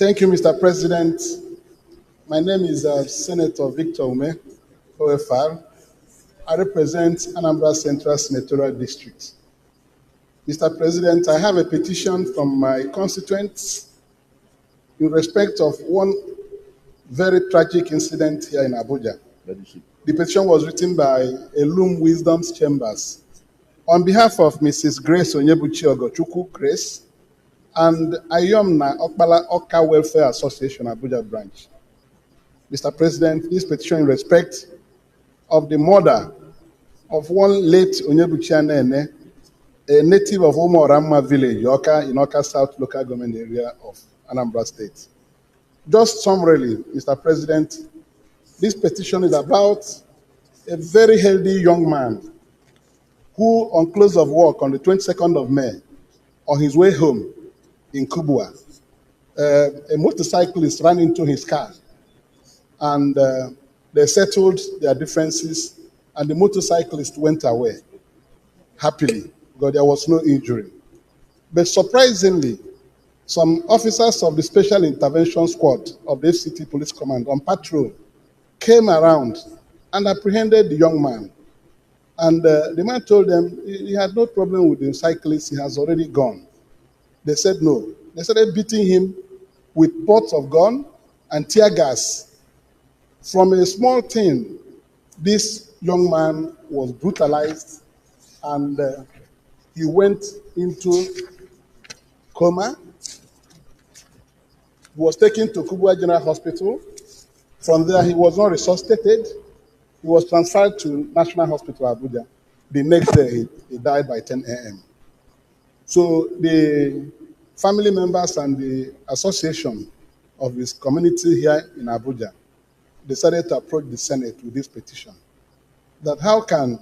Thank you, Mr. President. My name is Senator Victor Umeh, OFR. I represent Anambra Central Senatorial District. Mr. President, I have a petition from my constituents in respect of one very tragic incident here in Abuja. The petition was written by Elum Wisdom's Chambers on behalf of Mrs. Grace Onyebuchi Grace and Ayom na Okpala Awka Welfare Association Abuja branch. Mr. President, this petition in respect of the murder of one late Onyebuchi Anene, a native of Umuoramma Village, Awka, in Awka South local government area of Anambra State. Just summarily, Mr. President, this petition is about a very healthy young man who, on close of work on the 22nd of May, on his way home in Kubwa, a motorcyclist ran into his car and they settled their differences and the motorcyclist went away happily because there was no injury. But surprisingly, some officers of the Special Intervention Squad of the FCT Police Command on patrol came around and apprehended the young man. And the man told them he had no problem with the cyclist, he has already gone. They said no. They started beating him with pots of gun and tear gas. From a small thing, this young man was brutalized and he went into coma. He was taken to Kubwa General Hospital. From there, he was not resuscitated. He was transferred to National Hospital, Abuja. The next day, he died by 10 a.m. So the family members and the association of his community here in Abuja decided to approach the Senate with this petition. That how can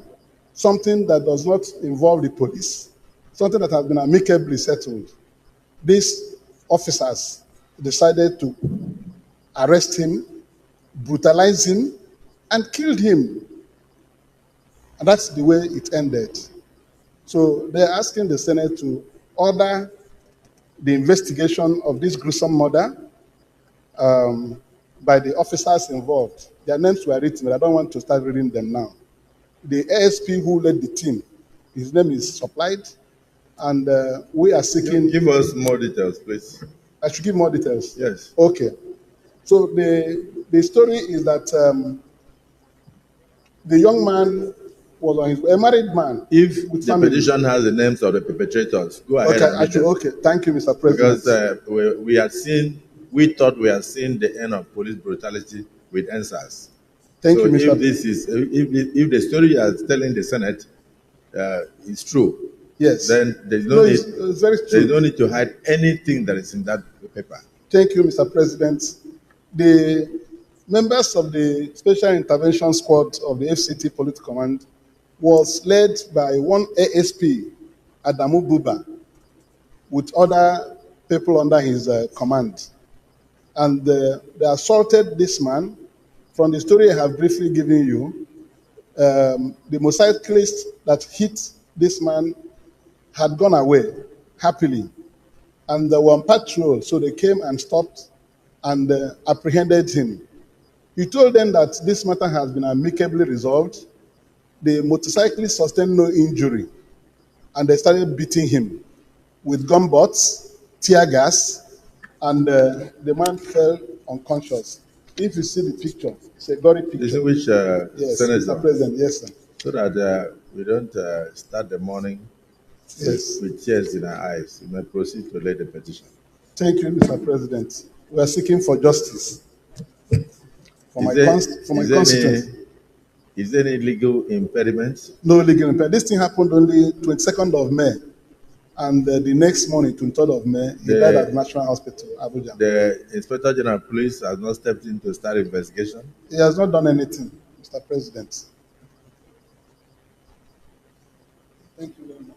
something that does not involve the police, something that has been amicably settled, these officers decided to arrest him, brutalize him, and killed him. And that's the way it ended. So they're asking the Senate to order the investigation of this gruesome murder by the officers involved. Their names were written, but I don't want to start reading them now. The ASP who led the team, his name is supplied, and we are seeking... Give us more details, please. I should give more details? Yes. Okay. So the story is that the young man was on his, a married man. If the petition has the names of the perpetrators, go ahead. Okay, thank you, Mr. President. Because we thought we had seen the end of police brutality with answers. Thank you, Mr. If the story you are telling the Senate is true, yes, then there's it's very true. There's no need to hide anything that is in that paper. Thank you, Mr. President. The members of the Special Intervention Squad of the FCT Police Command was led by one ASP, Adamu Buba, with other people under his command. And they assaulted this man. From the story I have briefly given you, the motorcyclist that hit this man had gone away happily. And they were on patrol, so they came and stopped and apprehended him. He told them that this matter has been amicably resolved. The motorcyclist sustained no injury, and they started beating him with gun butts, tear gas, and the man fell unconscious. If you see the picture, it's a gory picture. Distinguished yes, Senator, Mr. President, yes, sir. So that we don't start the morning with tears in our eyes. We may proceed to lay the petition. Thank you, Mr. President. We are seeking for justice for my constituents. Is there any legal impediment? No legal impediment. This thing happened only 22nd of May. And the next morning, 23rd of May, he died at National Hospital, Abuja. The Inspector General of Police has not stepped in to start investigation? He has not done anything, Mr. President. Thank you very much.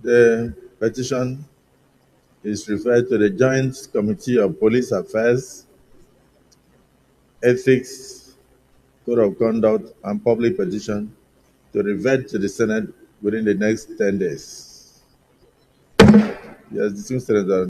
The petition is referred to the Joint Committee of Police Affairs, Ethics, Code of Conduct, and Public Petition to revert to the Senate within the next 10 days. Yes, distinguished Senator.